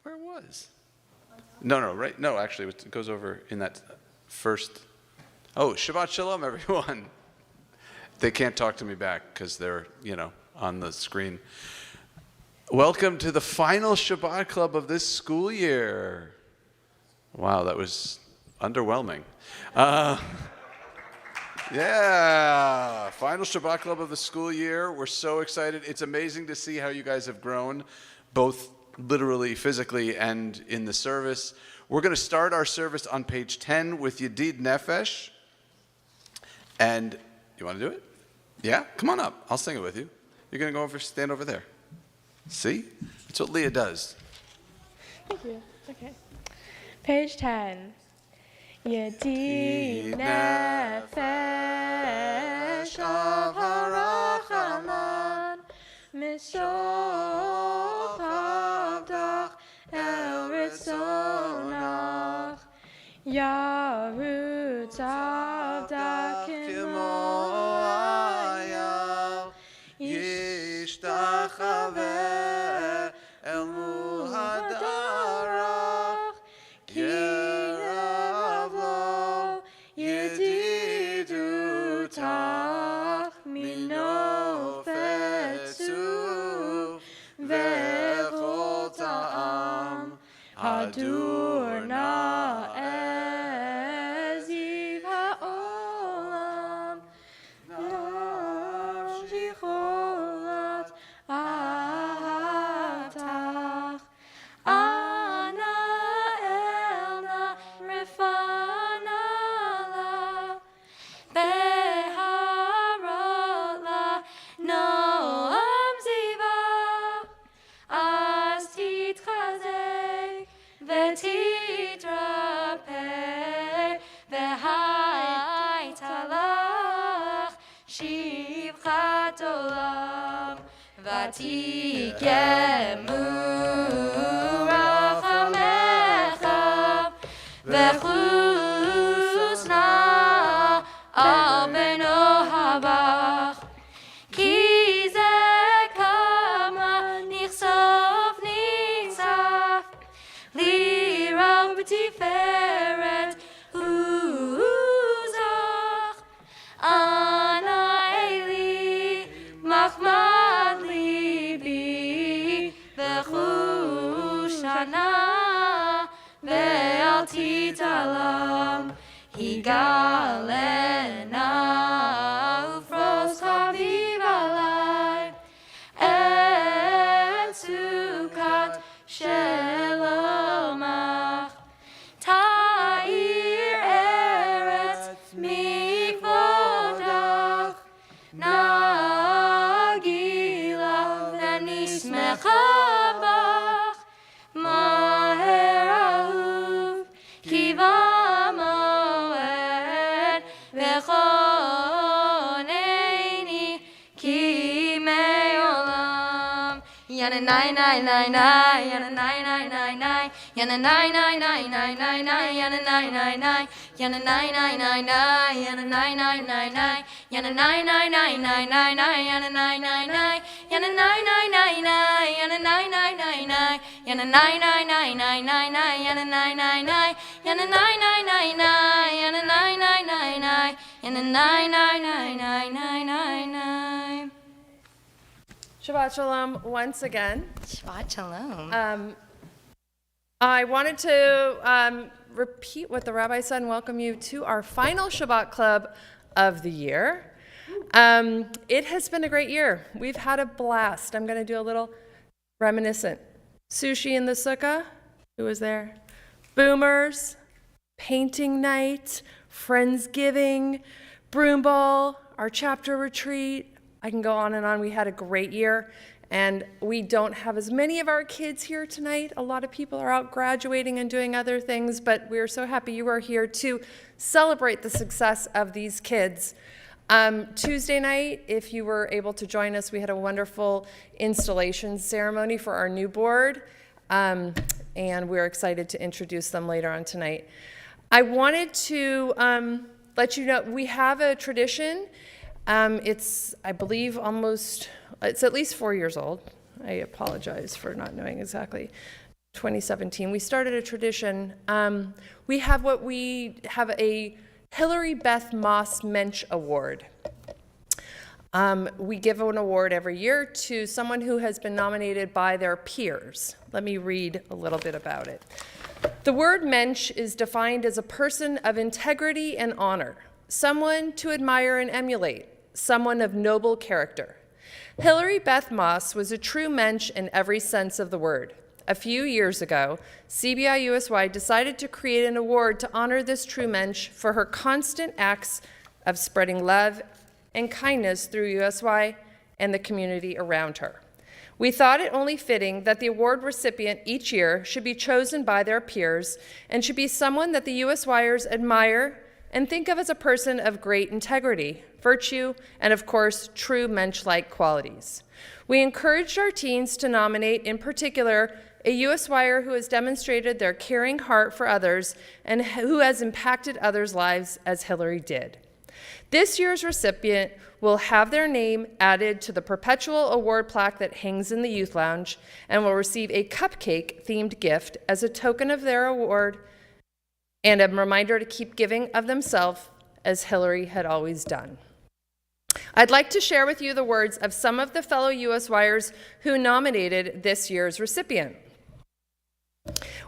where it was. No, right? No, actually, it goes over in that first. Oh, Shabbat Shalom, everyone. They can't talk to me back because they're, on the screen. Welcome to the final Shabbat Club of this school year. Wow, that was underwhelming. Yeah, final Shabbat Club of the school year. We're so excited. It's amazing to see how you guys have grown, both literally, physically, and in the service. We're going to start our service on page 10 with Yedid Nefesh. And you want to do it? Yeah? Come on up. I'll sing it with you. You're going to stand over there. See? That's what Leah does. Thank you. Okay. Page 10. Yedid Nefesh of Harachaman Mishoch Avdach El Ritzonach Yarutz Avdach Kimo Ayal Yishtachaveh El Muhadarach Yerav Lo Yedidu Tach Mino Fetzu Vechol Ta'am Hadur Na'eziv Ha'olam Nafshi Cholat Ahavtach Ana Elna Refanala Beharola Noam Ziva As Titchazek Vetitrape Vehaitalach Shivchat Olam Vatikemu Rachamecha Vechusna Al Beno Habach Ki ze kama nichsof nichsaf Lirav b'tiferet uzach Ana Eli machmad libi V'chushana Ve'al titalam Higalena ufros chaviv alai Et sukat shelomach Ta'ir eretz mikvodach Nagila v'nismecha bach Maher ahuv kiva moed V'choneini ki me'olam Yana nai nai nai nai, yana nai nai nai nai, yana nai nai nai nai nai nai, yana nai nai nai, yana nai nai nai nai, yana nai nai nai nai, yana nai nai nai nai nai nai, yana nai nai nai, yana nai nai nai nai, yana nai nai nai nai, yana nai nai nai nai nai nai, yana nai nai nai, yana nai nai nai nai, yana nai nai nai nai, yana nai nai nai nai nai nai nai. Shabbat Shalom once again. Shabbat Shalom. I wanted to repeat what the rabbi said and welcome you to our final Shabbat Club of the year. It has been a great year. We've had a blast. I'm going to do a little reminiscent. Sushi in the sukkah. Who was there? Boomers. Painting night. Friendsgiving. Broom ball. Our chapter retreat. I can go on and on. We had a great year, and we don't have as many of our kids here tonight. A lot of people are out graduating and doing other things, but we're so happy you are here to celebrate the success of these kids. Tuesday night, if you were able to join us, we had a wonderful installation ceremony for our new board, and we're excited to introduce them later on tonight. I wanted to let you know we have a tradition. It's, I believe, it's at least 4 years old. I apologize for not knowing exactly. 2017, we started a tradition. We have a Hillary Beth Moss Mensch Award. We give an award every year to someone who has been nominated by their peers. Let me read a little bit about it. The word Mensch is defined as a person of integrity and honor, someone to admire and emulate, someone of noble character. Hillary Beth Moss was a true Mensch in every sense of the word. A few years ago, CBI USY decided to create an award to honor this true Mensch for her constant acts of spreading love and kindness through USY and the community around her. We thought it only fitting that the award recipient each year should be chosen by their peers and should be someone that the USYers admire and think of as a person of great integrity, virtue, and of course, true Mensch-like qualities. We encouraged our teens to nominate, in particular, a USYer who has demonstrated their caring heart for others and who has impacted others' lives as Hillary did. This year's recipient will have their name added to the perpetual award plaque that hangs in the youth lounge and will receive a cupcake-themed gift as a token of their award and a reminder to keep giving of themselves as Hillary had always done. I'd like to share with you the words of some of the fellow USYers who nominated this year's recipient.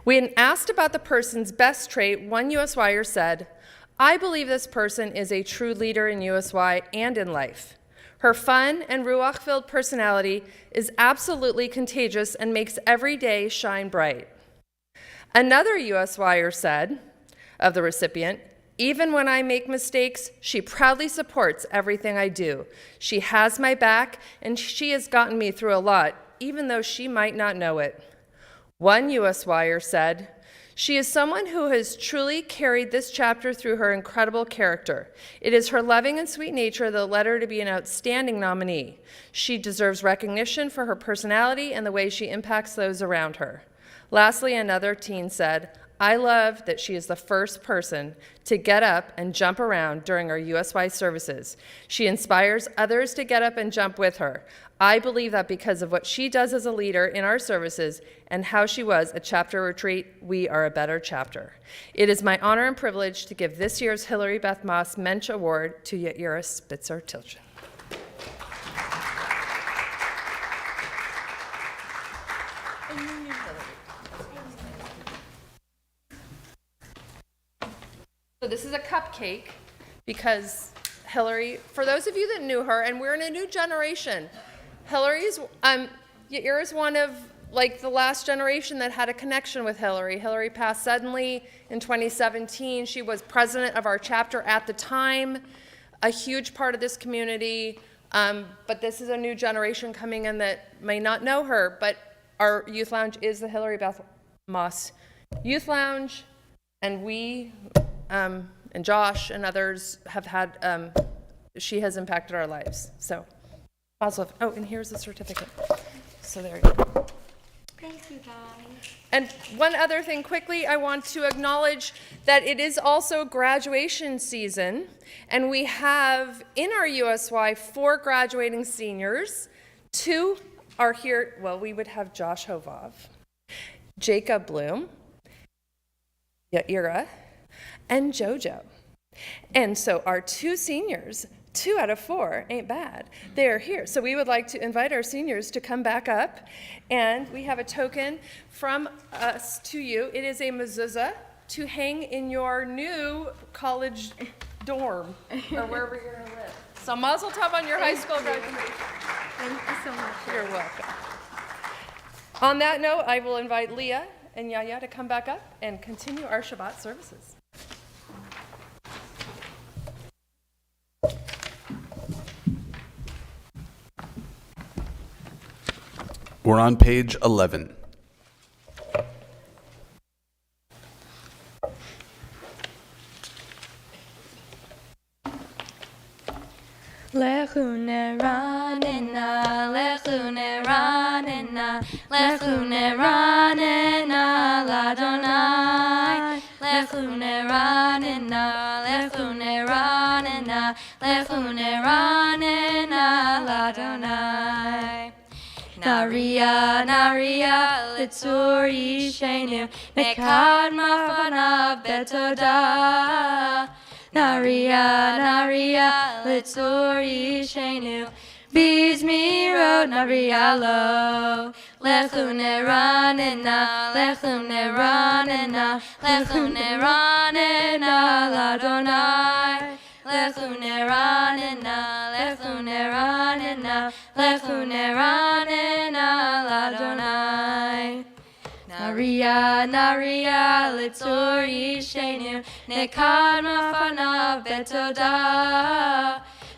When asked about the person's best trait, one USYer said, "I believe this person is a true leader in USY and in life. Her fun and ruach-filled personality is absolutely contagious and makes every day shine bright." Another USYer said of the recipient, "Even when I make mistakes, she proudly supports everything I do. She has my back, and she has gotten me through a lot, even though she might not know it." One USYer said, "She is someone who has truly carried this chapter through her incredible character. It is her loving and sweet nature that led her to be an outstanding nominee. She deserves recognition for her personality and the way she impacts those around her." Lastly, another teen said, "I love that she is the first person to get up and jump around during our USY services. She inspires others to get up and jump with her. I believe that because of what she does as a leader in our services and how she was at chapter retreat, we are a better chapter. It is my honor and privilege to give this year's Hillary Beth Moss Mensch Award to Yaira Spitzer-Tilchin." So this is a cupcake because Hillary, for those of you that knew her, and we're in a new generation, Yaira's one of the last generation that had a connection with Hillary. Hillary passed suddenly in 2017. She was president of our chapter at the time, a huge part of this community, but this is a new generation coming in that may not know her, but our youth lounge is the Hillary Beth Moss Youth Lounge, and we, and Josh and others have had, she has impacted our lives. So, positive. Oh, and here's the certificate. So there you go. Thank you, guys. And one other thing quickly, I want to acknowledge that it is also graduation season, and we have in our USY 4 graduating seniors. 2 are here. Well, we would have Josh Hovov, Jacob Bloom, Yaira, and JoJo. And so our 2 seniors, 2 out of 4 ain't bad. They're here. So we would like to invite our seniors to come back up. And we have a token from us to you. It is a mezuzah to hang in your new college dorm or wherever you're going to live. So mazel tov on your high school graduation. Thank you so much. You're welcome. On that note, I will invite Leah and Yaya to come back up and continue our Shabbat services. We're on page 11. Lechu neranena, lechu neranena, lechu neranena, ladonai. Lechu neranena, lechu neranena, lechu neranena, ladonai. Naria, Naria, Litzur Yishenu, Nekad Mafanav Betoda. Naria, Naria, Litzur Yishenu, Bizmiro, Naria lo. Lechu neranena, lechu neranena, lechu neranena, Ladonai. Lechu neranena, lechu neranena, lechu neranena, Ladonai. Naria, Naria, Litzur Yishenu, Nekad Mafanav Betoda.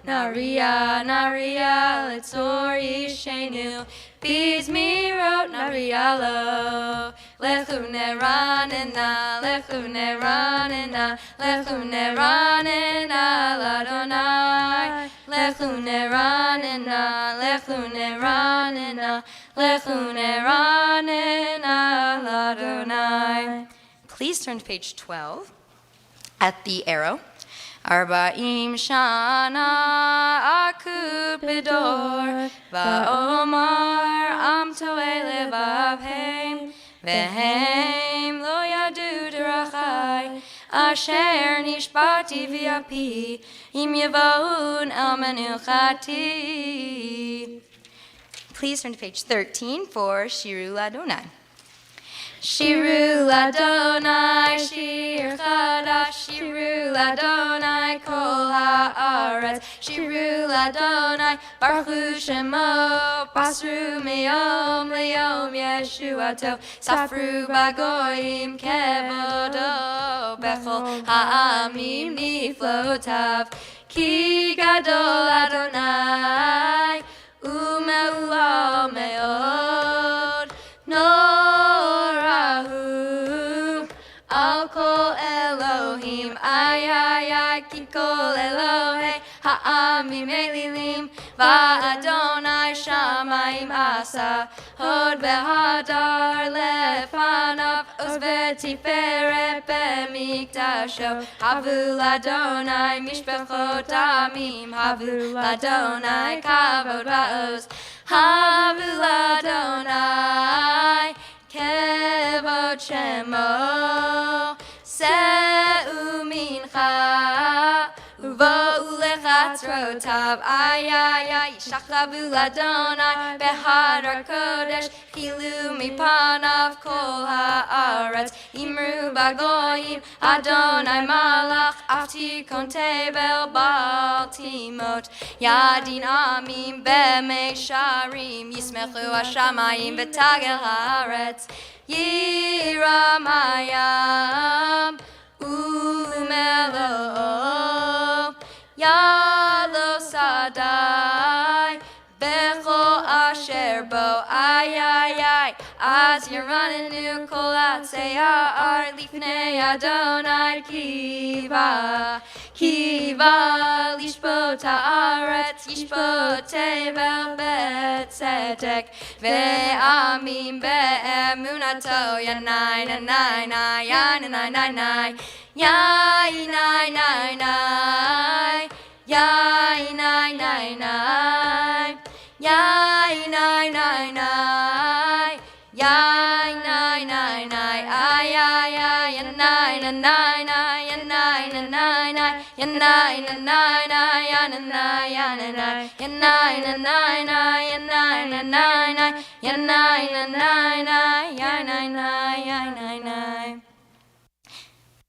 Naria, Naria, Litzur Yishenu, Bizmiro, Naria lo. Lechu neranena, lechu neranena, lechu neranena, Ladonai. Lechu neranena, lechu neranena, lechu neranena, Ladonai. Please turn to page 12 at the arrow. Arba'im shana akud b'dor, va'omar am to'e levavhem, vehem lo yadu derachai, asher nishbati v'api, im yavahun el menuchati. Please turn to page 13 for Shiru Ladonai. Shiru Ladonai, Shir Chadash, Shiru Ladonai, Kol haaretz, Shiru Ladonai, Baruch Shemo, Basru miyom liyom Yeshuato, Safru bagoyim kevodo, Bechol ha'amim niflotav, Ki gadol Adonai, Ume'ula me'od, Norahu, Al kol Elohim, ay, ki kol Elohe, ha'amim elilim, va'adonai shamayim asa, hod behadar lefanav, oz v'tiferet b'mikdasho, havu ladonai mishpechot amim, havu ladonai kavod va'oz, havu ladonai kevod shemo, se'u mincha, uvo'u lechatzrotav, ay, shachavu ladonai behadar kodesh, chilu mipanav kol haaretz, imru bagoyim, Adonai malach, aftikon tevel bal timot, yadin amim b'meisharim, yismechu hashamayim v'tagel haaretz, yiramayam umelo, yalo sadai, bechol asher bo, ay, az yiranenu kol atzeyar, lifnei Adonai kiva, lishbot haaretz, yishbot tevel betzedek, ve'amim be'emunato, yanai, yanai, yanai, yanai, yanai,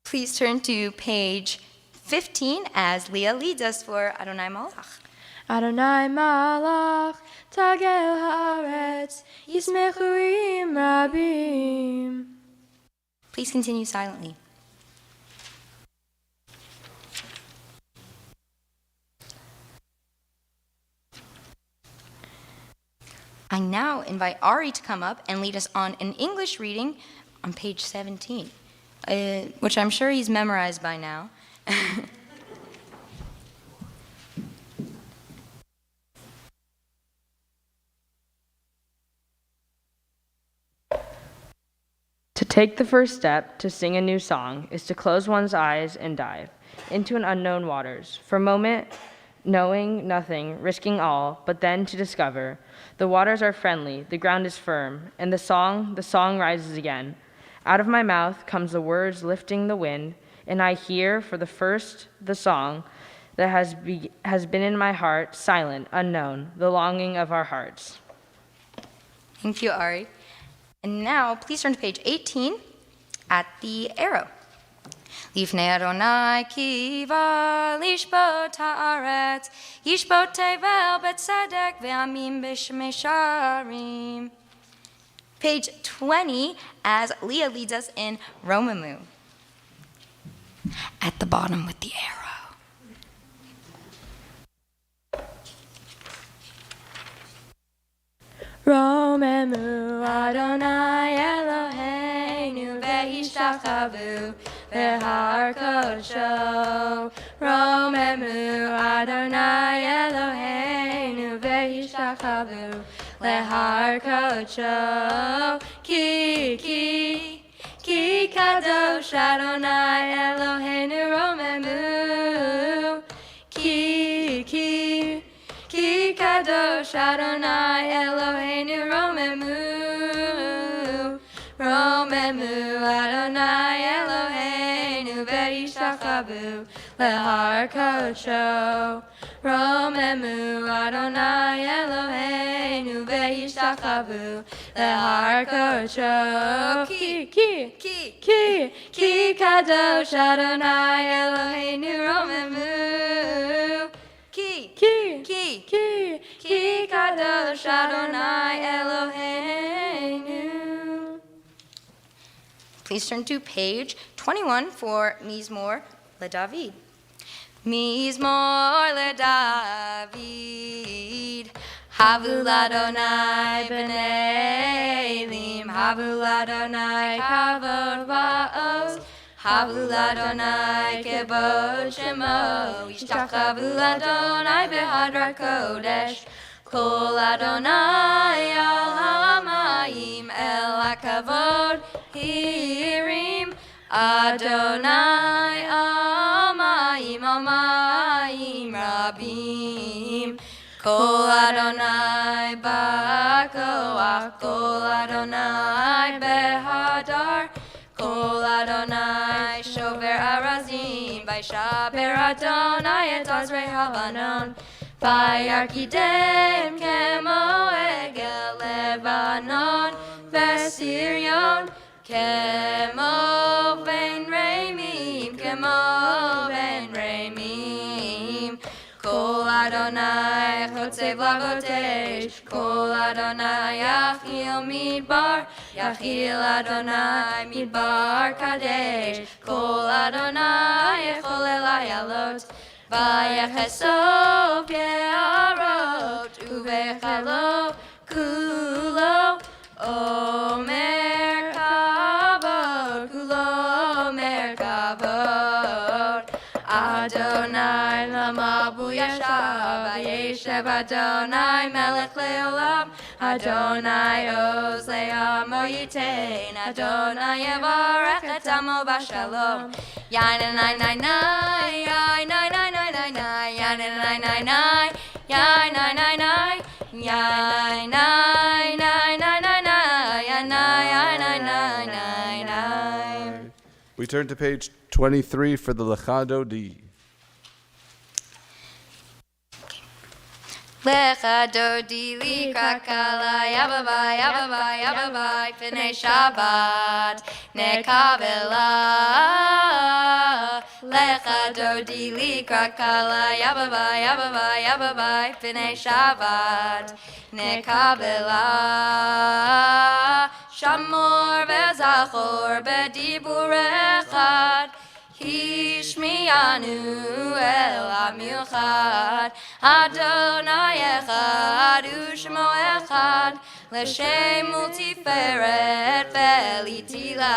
Please turn to page 15 as Leah leads us for Adonai Malach. Adonai Malach, Tagel Haaretz, Yismechuim Rabim. Please continue silently. I now invite Ari to come up and lead us on an English reading on page 17, which I'm sure he's memorized by now. To take the first step to sing a new song is to close one's eyes and dive into an unknown waters. For a moment, knowing nothing, risking all, but then to discover the waters are friendly, the ground is firm, and the song rises again. Out of my mouth comes the words lifting the wind, and I hear for the first the song that has been in my heart, silent, unknown, the longing of our hearts. Thank you, Ari. And now, please turn to page 18 at the arrow. Lifnei Adonai kiva lishbot haaretz, yishbot tevel betzedek ve'amim b'shmei. Page 20, as Leah leads us in Romamu. At the bottom with the arrow. Romemu Adonai Eloheinu ve'ishtachavu v'har kodsho. Romemu Adonai Eloheinu ve'ishtachavu v'har kodsho. Ki kadosh Adonai Eloheinu romemu. Ki kadosh Adonai Eloheinu romemu. Romemu Adonai Eloheinu ve'ishtachavu lehar kodsho. Romemu Adonai Eloheinu ve'ishtachavu lehar kodsho. Ki kadosh Adonai Eloheinu romemu. Ki kadosh Adonai Eloheinu. Please turn to page 21 for Mizmor LeDavid. Mizmor LeDavid. Havu l'Adonai b'nei elim, havu l'Adonai kavod va'oz. Havu l'Adonai kevod shemo, yishtachavu l'Adonai behadrat kodesh. Kol Adonai al ha'amayim el hakavod hirim. Adonai amayim amayim rabim. Kol Adonai ba'koach, Kol Adonai behadar. Kol Adonai shover arazim, Vaishaber Adonai et azrei havanon. Vayarkidem kemo egel Lebanon, Vesirion kemo ben Ramim, kemo ben Ramim. Kol Adonai chotzev lavotesh, Kol Adonai yachil midbar, yachil Adonai midbar kadesh. Kol Adonai echol elayalot, vayachesov ye'arot, uvechalo kulo omer kavod, kulo omer kavod. Adonai lamabu yashav, vayeshev Adonai melech leolam. Adonai oz le'amo yitein, Adonai yevarech et amo b'shalom. Yainai nai nai, yainai nai nai nai nai, yainai nai nai nai, yainai nai nai, yainai nai nai nai nai, yainai nai nai nai. We turn to page 23 for the Lecha Dodi. Lecha dodi likra kala, yababai, yababai, yababai, p'nei Shabbat nekabela. Lecha dodi likra kala, yababai, yababai, yababai, p'nei Shabbat nekabela. Shamor ve'zachor be'dibur echad, Hishmiyanu el ha'miuchad. Adonai echad u'shmo echad, l'shem multiferet ve'litila.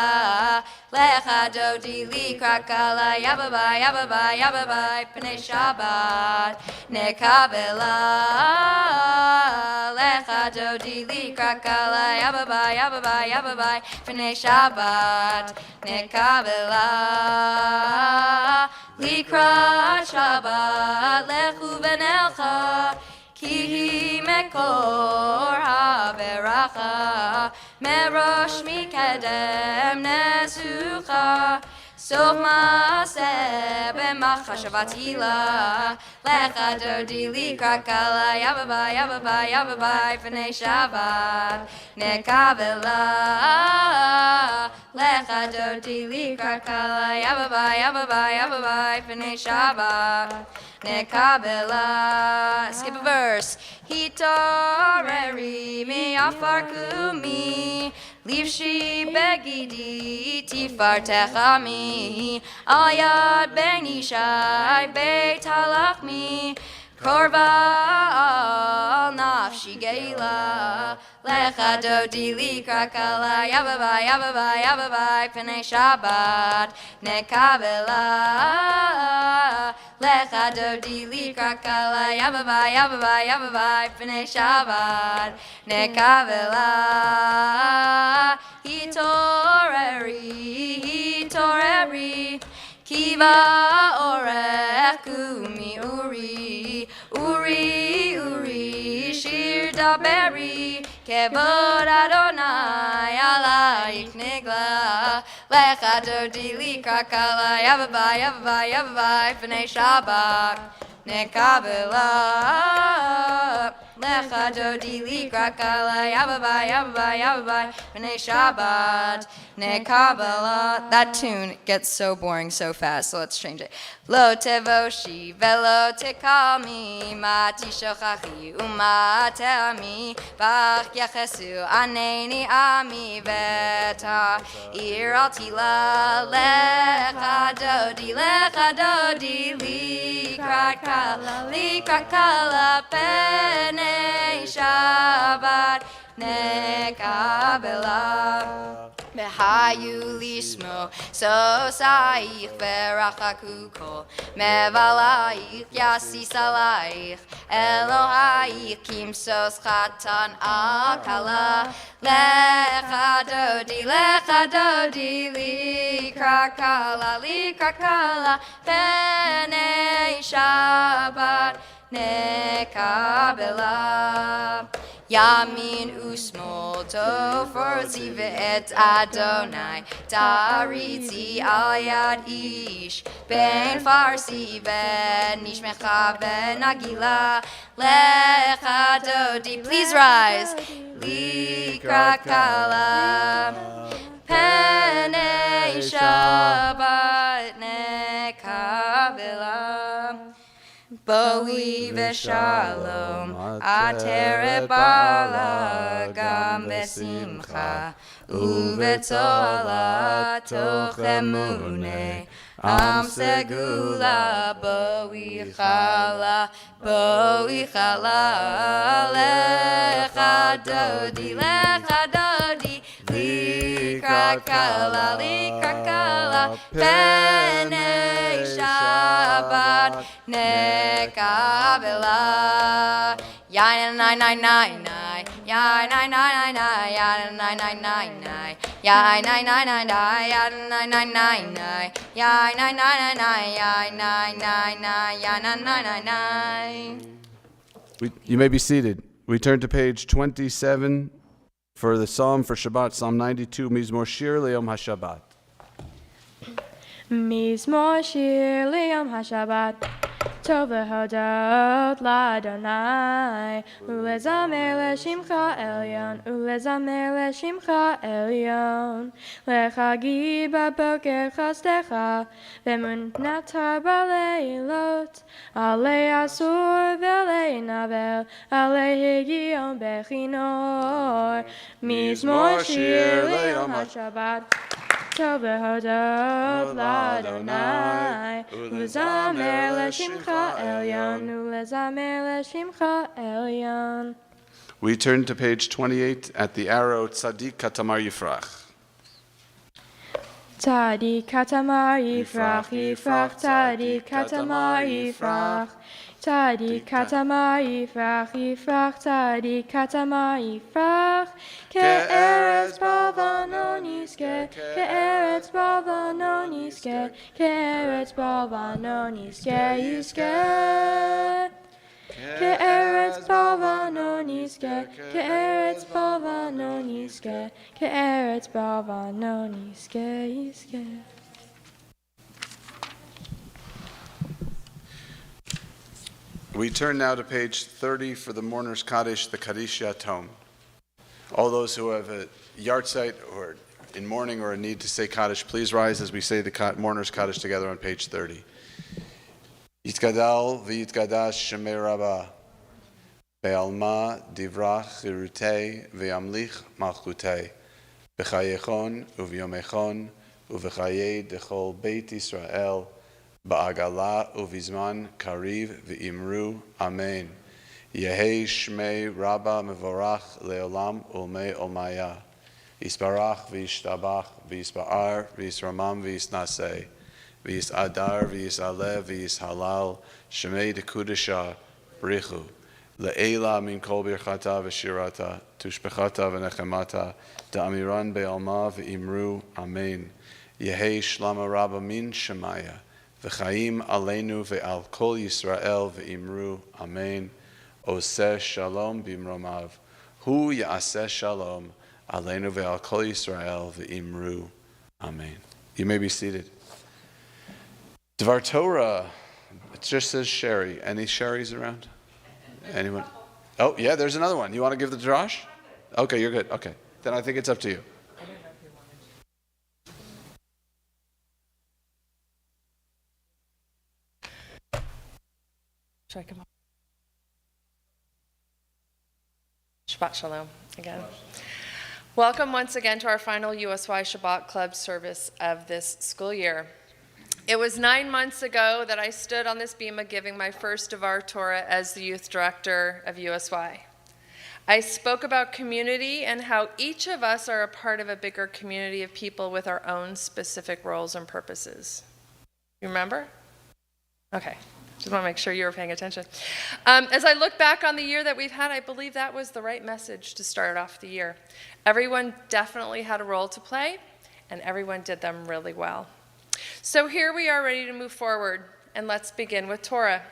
Lecha dodi likra kala, yababai, yababai, yababai, p'nei Shabbat nekabela. Lecha lecha dodi likra kala yababai yababai yababai fnei Shabbat nekabela likra Shabbat lechu v'nelcha ki mekor haveracha merosh mikedem nesucha sof maaseh b'machashavat hila lecha dodi likra kala yababai yababai yababai fnei Shabbat nekavela lecha dodi likra kala yababai yababai yababai fnei Shabbat nekabela. Skip a verse. Hitoreri mi afar kumi livshi begidi tifar techami al yad ben ishai beit halachmi korva al nafshi geila lecha dodi likra kala yababai yababai yababai pnei Shabbat nekabela lecha dodi likra kala yababai yababai yababai pnei Shabbat nekavela hitoreri kiva orech kumi uri shir daberi kevod Adonai alayich nigla lecha dodi likra kala yababai yababai yababai pnei Shabbat nekabela lecha dodi likra kala yababai yababai yababai pnei Shabbat nekabela. That tune gets so boring so fast, so let's change it. Lo tevoshi velo tekami mati shochachi uma teami bach yachesu aneni ami veta iraltila lecha dodi likra kala penei Shabbat nekabela Behayu lismo so saich verachaku kol mevalaich yasi salaich Elohaich kimsos chatan akala lecha dodi likra kala penei Shabbat nekabela Yamin usmol tofor zivet Adonai Dariti al yad ish ben farsi ben nishmecha ben agila lecha dodi. Please rise. Likra kala penei Shabbat nekabela Boi v'shalom ateret bala gam besimcha uvetzola toch emune am segula boi chala lecha dodi likra kala penei Shabbat nekabela ya nai nai nai nai ya nai nai nai ya nai nai nai nai ya nai nai nai nai ya nai nai nai nai ya nai nai nai ya nai nai nai ya nai nai nai. You may be seated. We turn to page 27 for the Psalm for Shabbat, Psalm 92, Mizmor Shir Le'Yom HaShabbat. Mizmor shir liyom hashabbat, tov lehodot l'Adonai, ulezamer l'shimcha elyon, lechagi baboker chasdecha, v'munnatar baleilot, alei asur v'alei navel, alei higion bechinor. Mizmor shir liyom hashabbat, tov lehodot l'Adonai, ulezamer l'shimcha elyon. We turn to page 28 at the arrow Tzadik Katamar Yifrach. Tzadik katamar yifrach, yifrach tzadik katamar yifrach. Tzadik katama yifrach, yifrach tzadik katama yifrach. Ke'eretz balvano niske, ke'eretz balvano niske, ke'eretz balvano niske yiske. Ke'eretz balvano niske, ke'eretz balvano niske, ke'eretz balvano niske yiske. We turn now to page 30 for the Mourner's Kaddish, the Kaddish Yatom. All those who have a yard site or in mourning or a need to say Kaddish, please rise as we say the Mourner's Kaddish together on page 30. Yitkadal v'yitkadash shemei Rabbah, be'alma divrach chirutei ve'amlich malchutei, b'chayechon u'v'yomechon u'v'chayei dechol Beit Yisrael, ba'agala uvizman kariv v'imru amen. Yehei shmei Rabbah mevorach leolam ulmei olmaya. Yisbarach v'yishtabach v'yisba'ar v'yisramam v'yisnaseh. V'yisadar v'yisalev v'yishalal shmei dekudesha brichu. Le'ela min kol birchata v'shirata tushbechata v'nechemata da'amiran be'alma v'imru amen. Yehei shlama Rabbah min shemaya. V'chaim aleinu ve'al kol Yisrael ve'imru, amen. Oseh shalom bimromav. Hu ya'aseh shalom aleinu ve'al kol Yisrael ve'imru, amen. You may be seated. Dvar Torah, it just says Sherry. Any Sherrys around? Anyone? Oh, yeah, there's another one. You want to give the drash? Okay, you're good. Okay. Then I think it's up to you. Should I come up? Shabbat Shalom again. Welcome once again to our final USY Shabbat Club service of this school year. It was 9 months ago that I stood on this bima giving my first Devar Torah as the youth director of USY. I spoke about community and how each of us are a part of a bigger community of people with our own specific roles and purposes. You remember? Okay. Just want to make sure you were paying attention. As I look back on the year that we've had, I believe that was the right message to start off the year. Everyone definitely had a role to play, and everyone did them really well. So here we are ready to move forward, and let's begin with Torah.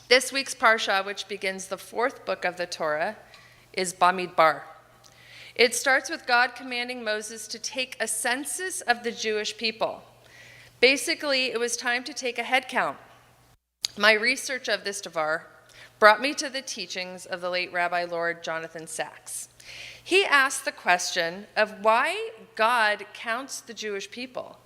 This week's Parsha, which begins the fourth book of the Torah, is Bamidbar. It starts with God commanding Moses to take a census of the Jewish people. Basically, it was time to take a head count. My research of this Devar brought me to the teachings of the late Rabbi Lord Jonathan Sachs. He asked the question of why God counts the Jewish people.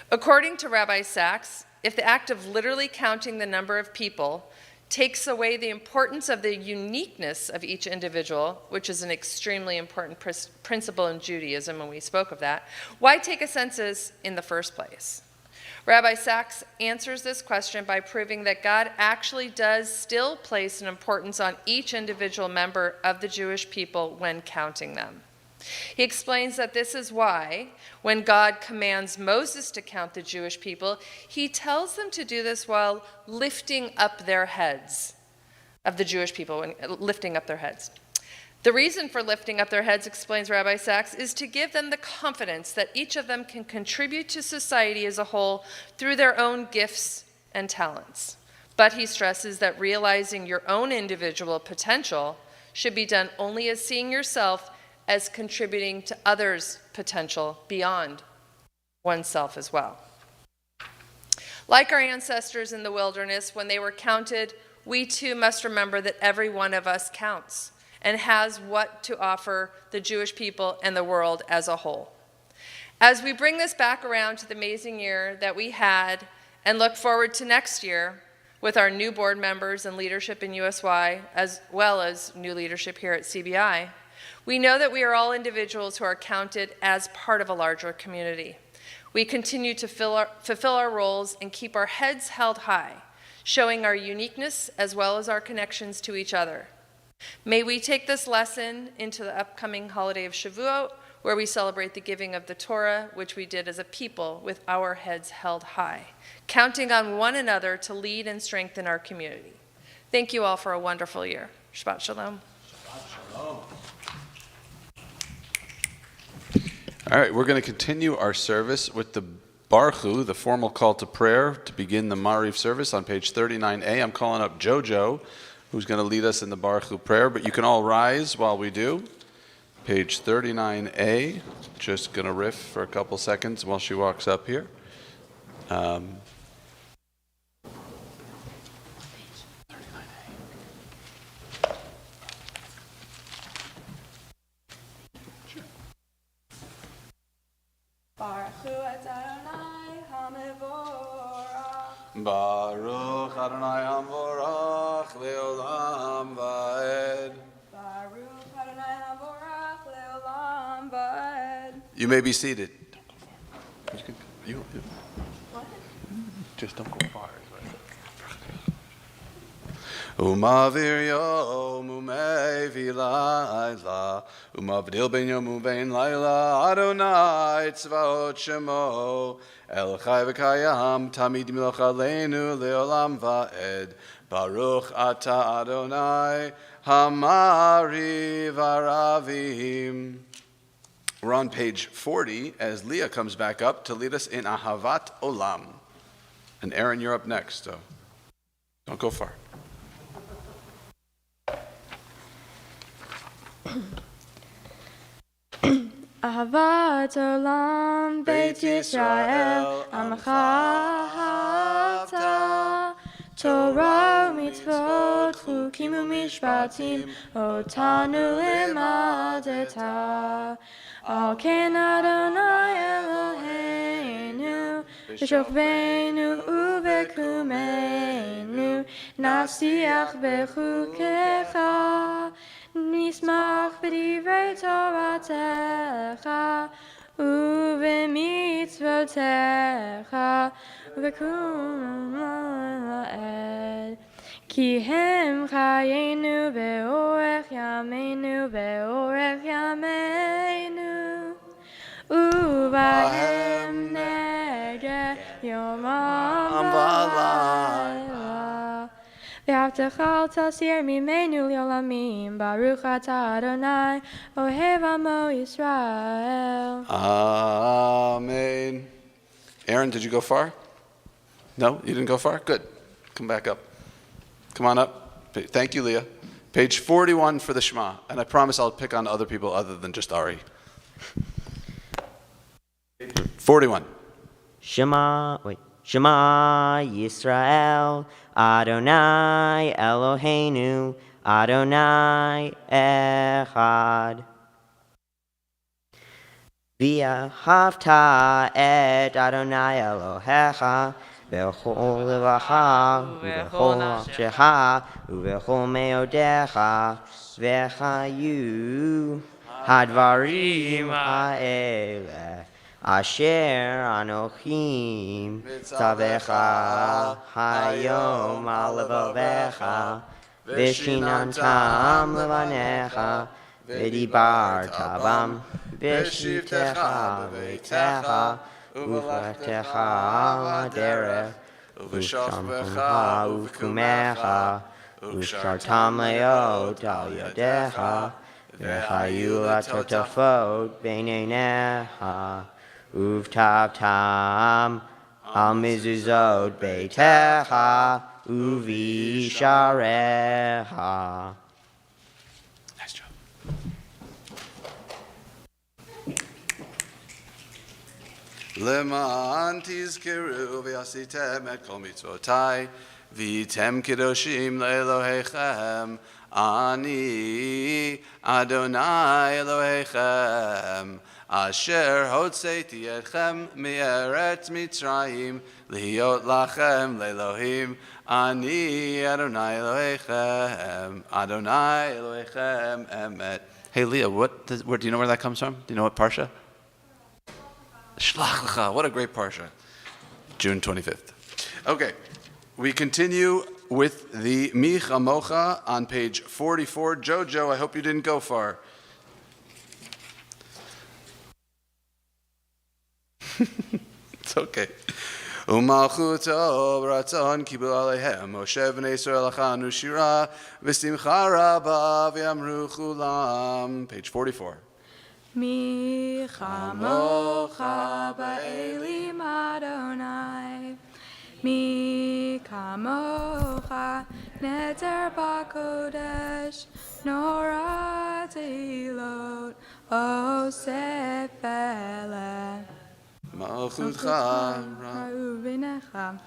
According to Rabbi Sachs, if the act of literally counting the number of people takes away the importance of the uniqueness of each individual, which is an extremely important principle in Judaism, and we spoke of that, why take a census in the first place? Rabbi Sachs answers this question by proving that God actually does still place an importance on each individual member of the Jewish people when counting them. He explains that this is why, when God commands Moses to count the Jewish people, he tells them to do this while lifting up their heads, of the Jewish people, lifting up their heads. The reason for lifting up their heads, explains Rabbi Sachs, is to give them the confidence that each of them can contribute to society as a whole through their own gifts and talents. But he stresses that realizing your own individual potential should be done only as seeing yourself as contributing to others' potential beyond oneself as well. Like our ancestors in the wilderness, when they were counted, we too must remember that every one of us counts and has what to offer the Jewish people and the world as a whole. As we bring this back around to the amazing year that we had and look forward to next year with our new board members and leadership in USY, as well as new leadership here at CBI, we know that we are all individuals who are counted as part of a larger community. We continue to fulfill our roles and keep our heads held high, showing our uniqueness as well as our connections to each other. May we take this lesson into the upcoming holiday of Shavuot, where we celebrate the giving of the Torah, which we did as a people with our heads held high, counting on one another to lead and strengthen our community. Thank you all for a wonderful year. Shabbat Shalom. All right, we're going to continue our service with the Baruch, the formal call to prayer to begin the Mariv service on page 39a. I'm calling up Jojo, who's going to lead us in the Baruch prayer, but you can all rise while we do. Page 39a, just going to riff for a couple seconds while she walks up here. Baruch Adonai Hamvorach Leolam Vaed. Baruch Adonai Havorach Leolam Vaed. You may be seated. Just don't go far. Umavir yom umevi laila umavdil ben yom uvein laila Adonai tzvaot shemo El chai v'kayam tamid milach aleinu leolam va'ed Baruch ata Adonai hamari v'aravim. We're on page 40 as Leah comes back up to lead us in Ahavat Olam. And Aaron, you're up next, so don't go far. Ahavat Olam Beit Yisrael Amcha Ahavta Torah Mitzvot Chukim Umishpatim Otanu Limadeta Al Ken Adonai Eloheinu B'shokveinu Uvekumeinu Nasiach Bechukecha Nismach b'divrei Toratecha u'b'mitzvotecha u'b'kum la'ed Ki hem chayenu be'orech yameinu be'orech yameinu u'bahem negeh yomam v'layla V'avtecha tasir mimenu li'olamim Baruch atah Adonai Ohev amo Yisrael. Amen. Aaron, did you go far? No, you didn't go far? Good. Come back up. Come on up. Thank you, Leah. Page 41 for the Shema. And I promise I'll pick on other people other than just Ari. 41. Shema Yisrael, Adonai Eloheinu, Adonai Echad. V'ahavta et Adonai Elohecha, b'chol levacha, u'b'chol nafshecha, u'b'chol meodecha, v'chayu hadvarim ha'eleh. Asher Anochim Tzavecha Hayom Alevavecha Vishinantam Levanecha Vidibarta Bam Vishivtecha Beitecha Uvlechtecha Derech Uvshamcha Uvkumecha Uvshartam Leot Al Yadecha V'chayu Latotafot Beinenecha Uvtavtam al mezuzot beitecha uvisharecha. Nice job. Leman tizkeru v'asitem et kol mitzvotai v'tem kedoshim le'elohechem ani Adonai Elohechem Asher hotzeiti etchem me'eretz Mitzrayim liot lachem le'Elohim ani Adonai Elohechem Adonai Elohechem emet. Hey Leah, do you know where that comes from? Do you know what parsha? Shlach lecha. What a great parsha. June 25th. Okay, we continue with the Mi Chamocha on page 44. Jojo, I hope you didn't go far. It's okay. Umalchuto b'ratzon kibul aleihem Moshe v'nei Yisrael achanu shira v'simcha rabba v'yamru chulam. Page 44. Mi chamocha ba'elim Adonai. Mi kamocha neter b'kodesh nora teilot osef eleh. Malchutcha Ra'uvinecha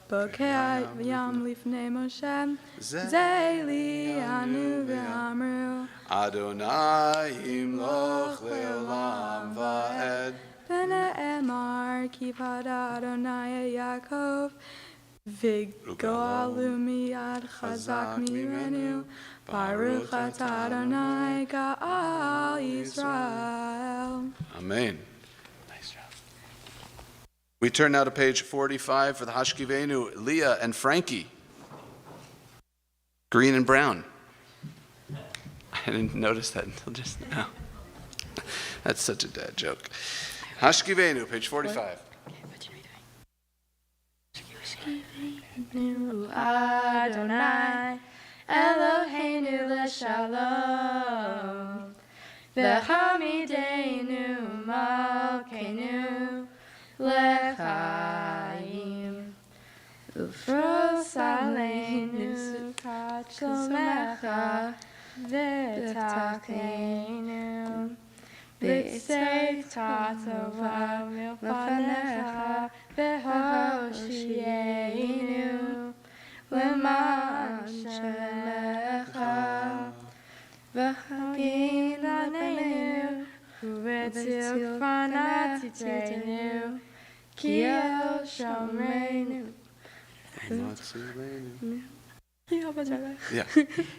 bokeh v'yam lifnei Moshe zeli anu v'amru Adonai imloch le'olam va'ed. B'ne'emar kivod Adonai Yaakov v'goalu miyad chazak mimenu Baruch atah Adonai Ga'al Yisrael. Amen. Nice job. We turn now to page 45 for the Hashkivenu, Leah and Frankie. Green and brown. I didn't notice that until just now. That's such a dad joke. Hashkivenu, page 45. Adonai Eloheinu l'shalom v'hamidenu malkeinu l'chaim ufros aleinu sukat shlomecha v'takenu v'seif tatova milfanecha v'hoshienu L'man shemecha v'hagin l'neinu u'etzil fanatitenu ki el shomreinu. Yeah.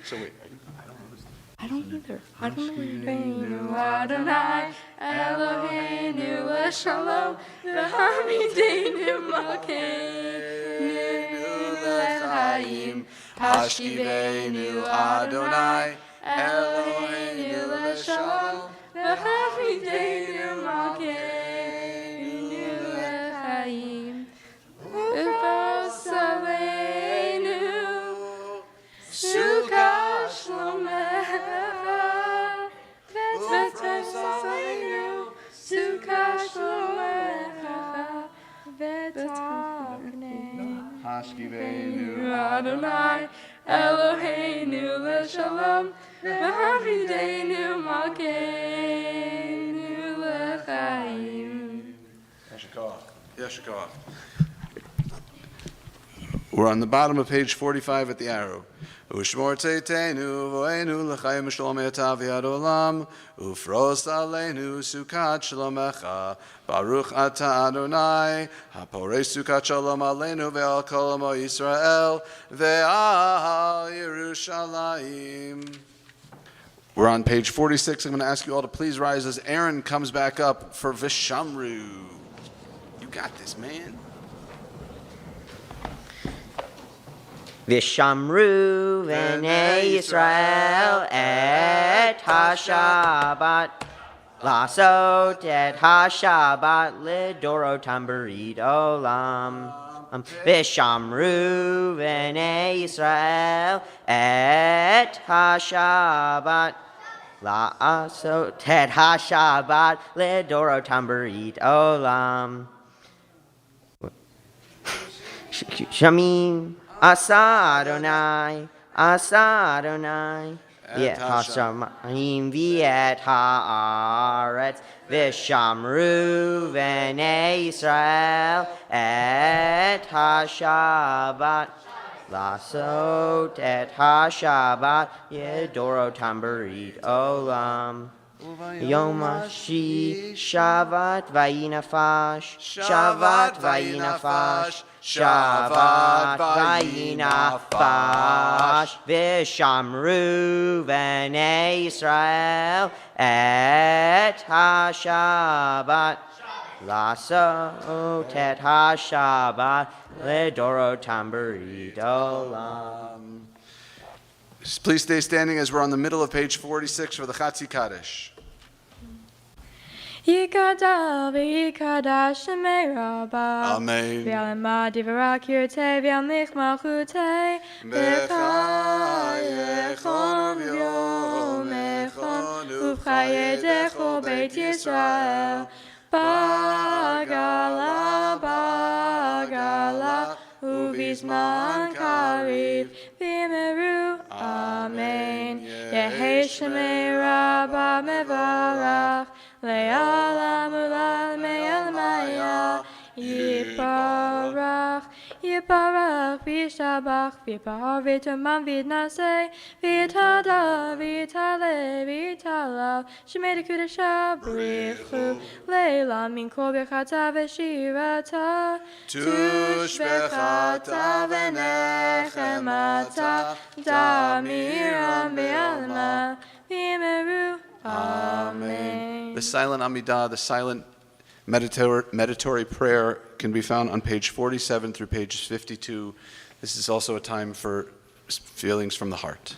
So wait. I don't either. I don't know what you're doing. Adonai Eloheinu l'shalom v'hamidenu malkeinu l'chaim Hashkivenu Adonai Eloheinu l'shalom v'hamidenu malkeinu l'chaim ufos aleinu sukat shlomecha v'tos aleinu sukat shlomecha v'takneinu Hashkivenu Adonai Eloheinu l'shalom v'hamidenu malkeinu l'chaim. Yeshikoach. We're on the bottom of page 45 at the arrow. Ushmor teitenu vo'enu l'chaim shalom etav yad olam ufros aleinu sukat shalomecha Baruch atah Adonai haporei sukat shalom aleinu ve'al kol amo Yisrael ve'al Yerushalayim. We're on page 46. I'm going to ask you all to please rise as Aaron comes back up for Vishamru. You got this, man. Vishamru v'nei Yisrael et ha-Shabbat Lasot et ha-Shabbat lidorotam berit olam Vishamru v'nei Yisrael et ha-Shabbat Lasot et ha-Shabbat lidorotam berit olam Shamim Asa Adonai, Yet HaShamayim v'et ha'aretz, v'shamru v'nei Yisrael et ha'Shabbat, lasot et ha'Shabbat, yedorotam berit olam. Yom Hashi, Shavat vayinafash, Shavat vayinafash, Shavat vayinafash, Vishamru v'nei Yisrael et ha-Shabbat, lasot et ha-Shabbat, ledorotam berit olam. Please stay standing as we're on the middle of page 46 for the Chatzi Kaddish. Yikadal v'yikadash shemei rabba. Amen. V'al ma divarak yirtei v'al mich malchutei. B'chayechon v'yomechon uv'chayedecho beit Yisrael. Bagala, bagala, uvizman kariv v'yimeru. Amen. Yehi shemei rabba mevarach. Le'alam u'la'al me'al maya. Yiparach, yiparach, v'yishabach, v'yipar v'yitaman v'yitnaseh, v'yitada, v'yitale, v'yitalal, shemei dekudesha brichu, le'elam min kol bechata v'shirata, tushbechata v'nechemata, damiram v'yalma, v'yimeru. Amen. The silent Amidah, the silent meditatory prayer can be found on page 47 through page 52. This is also a time for feelings from the heart.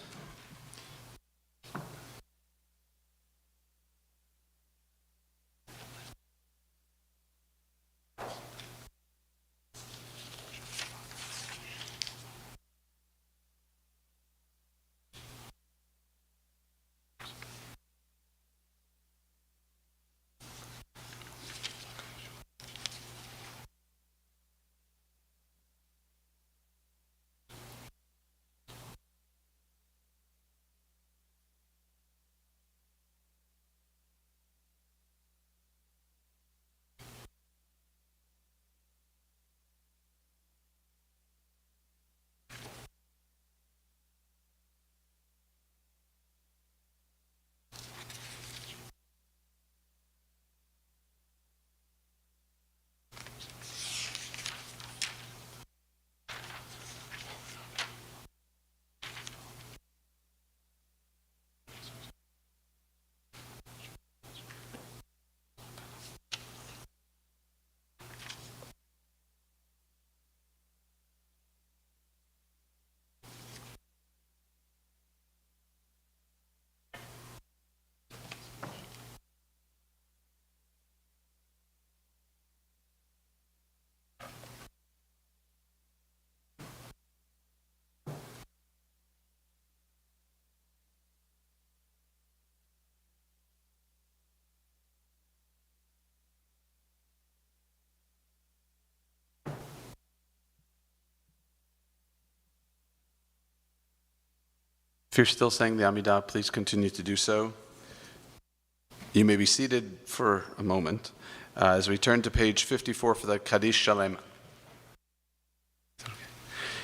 If you're still saying the Amidah, please continue to do so. You may be seated for a moment as we turn to page 54 for the Kaddish Shalem.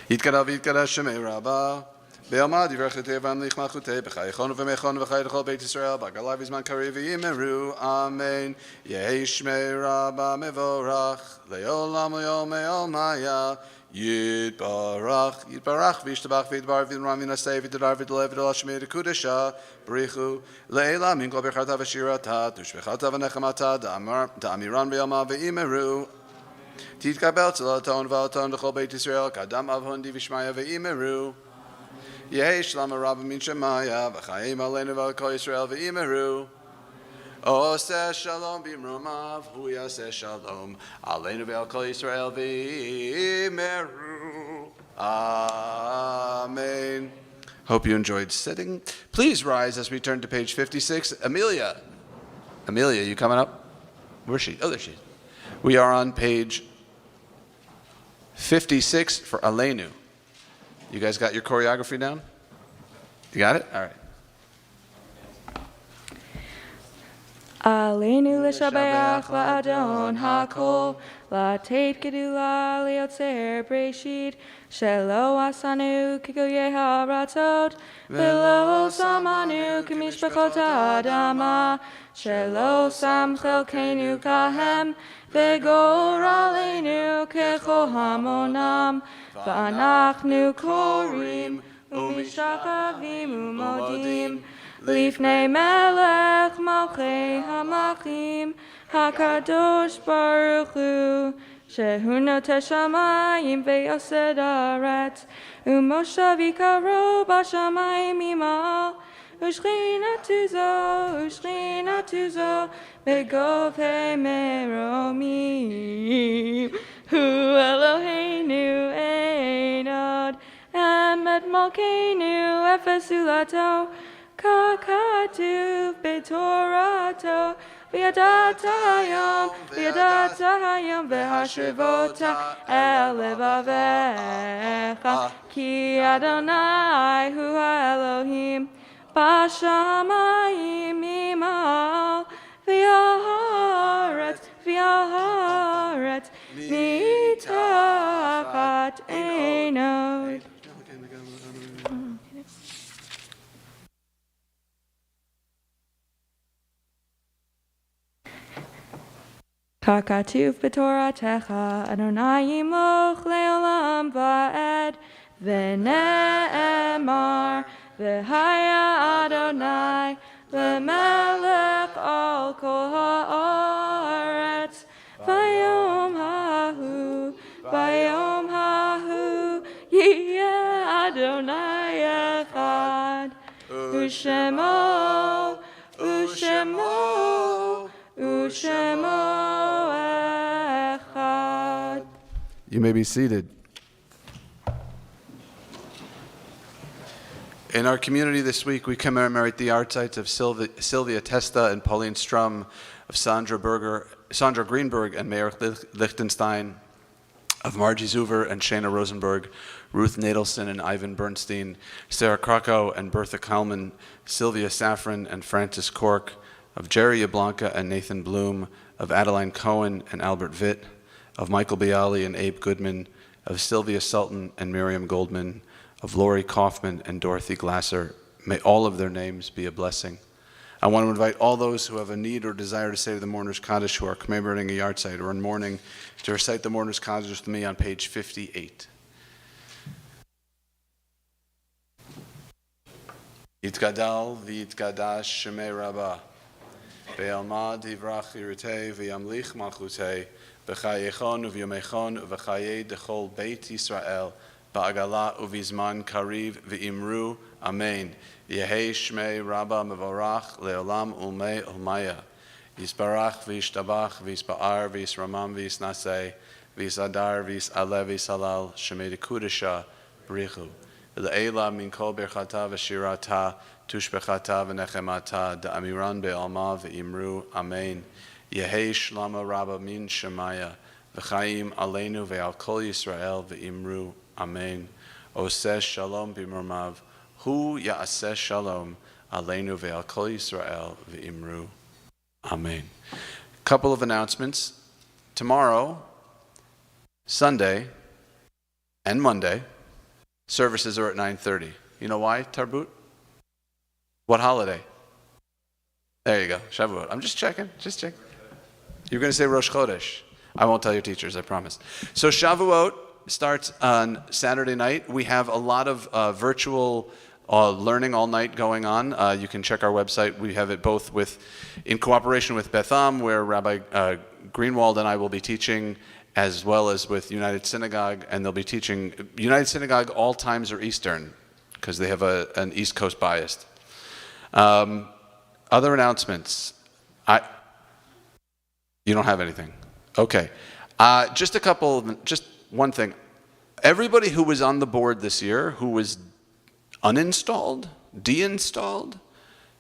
Yitkara v'yitkara shemei rabba, be'alma divrachete v'amlich malchutei, b'chayechon v'mechon v'chayechol beit Yisrael, b'galav v'zman kariv v'yimeru, amen. Yehi shmei rabba mevorach, le'olam le'ol me'ol maya, Yitbarach, Yitbarach, Vishtabach, Vidbar, Vidram, Vinasei, Vidar, Vidlev, Vidal, Shmei, Kudesha, Brichu, Leila, Minko, Bechata, Vashirata, Tushbechata, Vanechamata, Damiran, Ve'alma, Ve'imeru, Titkabel, Tzelaton, Valaton, Dechol Beit Yisrael, Kadam, Avhundi, Vishmaya, Ve'imeru, Yehi, Shlama, Rabba, Min Shemaya, V'chaim, Aleinu, V'alkol Yisrael, Ve'imeru, Oseh shalom b'imromav, hu yaseh shalom, aleinu ve'al kol Yisrael v'imeru. Amen. Hope you enjoyed sitting. Please rise as we turn to page 56. Amelia, you coming up? Where's she? Oh, there she is. We are on page 56 for Aleinu. You guys got your choreography down? You got it? All right. Aleinu l'shabeach la'adon ha'kol, la'teit gedula li'otzer breshit, shelo asanu k'goyei ha'aratot, v'lo samanu k'mishpachot ha'adama, shelo sam chelkeinu kahem, v'goraleinu k'chol hamonam, v'anachnu korim, u'mishachavim u'modim, Lifnei melech malchei hamachim, hakadosh baruch hu, shehu noteh shamayim ve'yosed haaretz, u'moshav yikaro b'shamayim imal, ושכינתו זו בגובה מרומים. הוא אלוהינו אין עוד, עמד מלכנו אפס זולתו, ככתוב בתורתו, וידעת היום והשבות אל לבביך, כי אדוני הוא האלוהים בשמיים ממעל, ועל הארץ מתחת עינו. ככתוב בתורתך, אדוני ימלוך לעולם ועד, ונאמר, והיה אדוני למלך על כל הארץ. ביום ההוא יהיה אדוני אחד, ושמו אחד. You may be seated. In our community this week, we commemorate the artsites of Sylvia Testa and Pauline Strum, of Sandra Greenberg and Meir Lichtenstein, of Margie Zuver and Shana Rosenberg, Ruth Nadelson and Ivan Bernstein, Sarah Krakow and Bertha Kalman, Sylvia Safran and Francis Cork, of Jerry Yablanka and Nathan Bloom, of Adeline Cohen and Albert Witt, of Michael Bialy and Abe Goodman, of Sylvia Sultan and Miriam Goldman, of Lori Kaufman and Dorothy Glasser. May all of their names be a blessing. I want to invite all those who have a need or desire to say to the Mourners Kaddish, who are commemorating a yahrzeit or in mourning, to recite the Mourners Kaddish with me on page 58. Yitgadal v'yitgadash shemei Rabbah, ve'almad yivrach yirutei v'yamlich malchutei, b'chayechon u'v'yomechon u'v'chayei dechol beit Yisrael, ba'agala u'vizman kariv v'imru, amen. Yehei shmei Rabbah mevorach le'olam ulmei ulmaya. Yisbarach v'yishtabach v'yisba'ar v'yisramam v'yisnaseh v'yisadar v'yis'aleh v'yisalal shemei dekudesha b'richu. Le'ela min kol berchata v'shirata tushbechata v'nechemata da'amiran be'alma v'imru, amen. Yehei shlama Rabbah min shemaya v'chaim aleinu ve'al kol Yisrael v'imru, amen. Oseh shalom b'murmav, hu ya'aseh shalom aleinu ve'al kol Yisrael v'imru, amen. Couple of announcements. Tomorrow, Sunday, and Monday, services are at 9:30. You know why, Tarbut? What holiday? There you go, Shavuot. I'm just checking. You're going to say Rosh Chodesh. I won't tell your teachers, I promise. So Shavuot starts on Saturday night. We have a lot of virtual learning all night going on. You can check our website. We have it both in cooperation with Beth, where Rabbi Greenwald and I will be teaching, as well as with United Synagogue, and they'll be teaching. United Synagogue, all times are Eastern, because they have an East Coast bias. Other announcements. You don't have anything. Okay. Just one thing. Everybody who was on the board this year, who was uninstalled, deinstalled,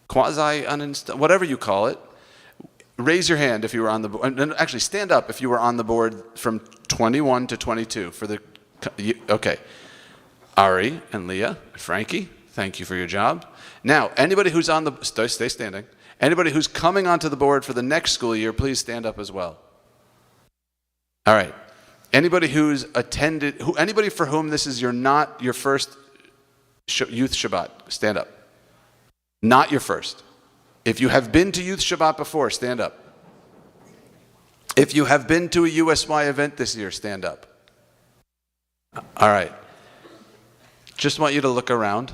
quasi-uninstalled, whatever you call it, raise your hand if you were on the board. Actually, stand up if you were on the board from 21 to 22 for the. Okay, Ari and Leah, Frankie, thank you for your job. Now, anybody who's on the stay standing. Anybody who's coming onto the board for the next school year, please stand up as well. All right. Anybody who's attended, anybody for whom this is not your first Youth Shabbat, stand up. Not your first. If you have been to Youth Shabbat before, stand up. If you have been to a USY event this year, stand up. All right. Just want you to look around.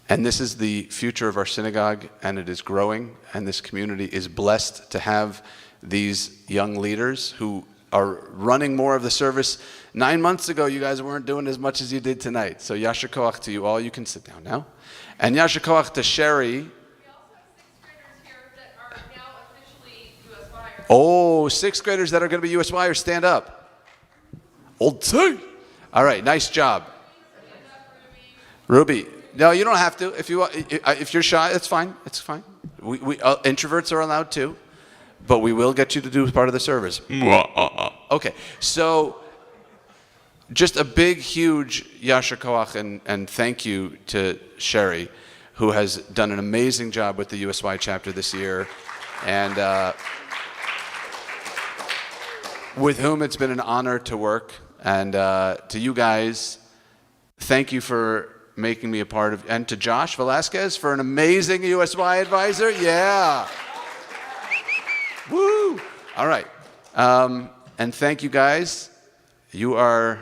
And this is the future of our synagogue, and it is growing, and this community is blessed to have these young leaders who are running more of the service. 9 months ago, you guys weren't doing as much as you did tonight. So yasher koach to you all. You can sit down now. And yasher koach to Sherry. Oh, sixth graders that are going to be USYers, stand up. Old two. All right, nice job. Ruby. No, you don't have to. If you're shy, it's fine. It's fine. Introverts are allowed too, but we will get you to do part of the service. Okay, so just a big, huge yasher koach and thank you to Sherry, who has done an amazing job with the USY chapter this year, and with whom it's been an honor to work. And to you guys, thank you for making me a part of, and to Josh Velasquez for an amazing USY advisor. Yeah. Woo. All right. And thank you guys. You are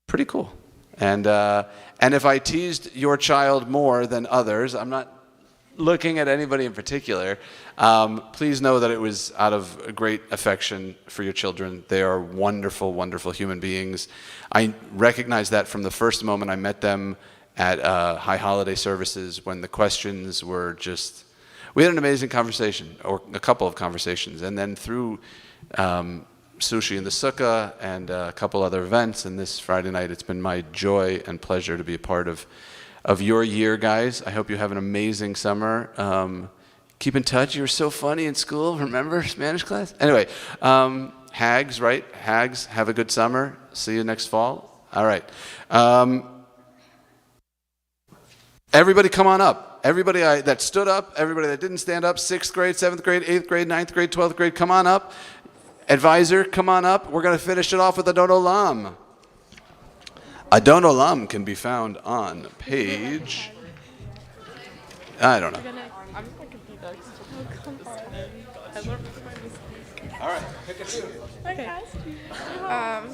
pretty cool. And if I teased your child more than others, I'm not looking at anybody in particular, please know that it was out of a great affection for your children. They are wonderful, wonderful human beings. I recognized that from the first moment I met them at High Holiday Services, when the questions were just, we had an amazing conversation, or a couple of conversations, and then through sushi in the sukkah and a couple other events, and this Friday night, it's been my joy and pleasure to be a part of your year, guys. I hope you have an amazing summer. Keep in touch. You were so funny in school. Remember Spanish class? Anyway, Hags, right? Hags, have a good summer. See you next fall. All right. Everybody come on up. Everybody that stood up, everybody that didn't stand up, 6th grade, 7th grade, 8th grade, 9th grade, 12th grade, come on up. Advisor, come on up. We're going to finish it off with Adon Olam. Adon Olam can be found on page, I don't know. All right, pick a tune.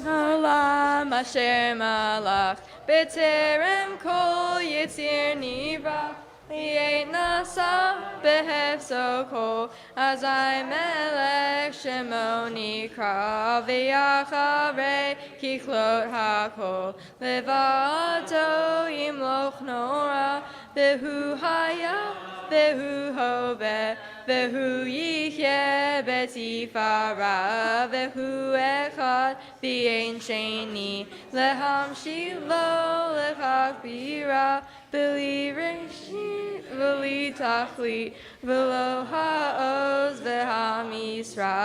Olam asher malach b'terem kol yitzir nivra li'et nasa behefso kol azai melech shemo nikra v'yacharei kichlot hakol levado yimloch nora v'hu haya v'hu hoveh v'hu yichyeh betifara v'hu echad v'ein sheni lehamshil lo lechakbira b'li reshit v'li tachlit v'lo ha'oz v'hamisra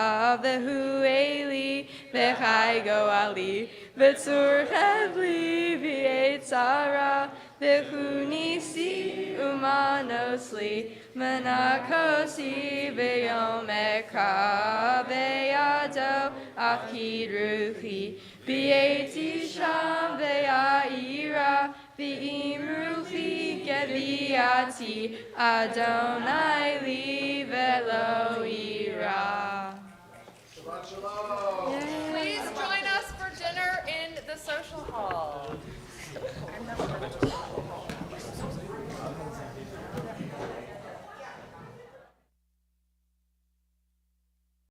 v'hu eli v'chai goali v'tzur chevli v'et tzara v'hu nisi umanosli Menakosi v'yom ekra v'yado akid ruchi b'yeti sham v'ya'ira v'im ruchi geviati Adonai li v'lo ira. Please join us for dinner in the social hall.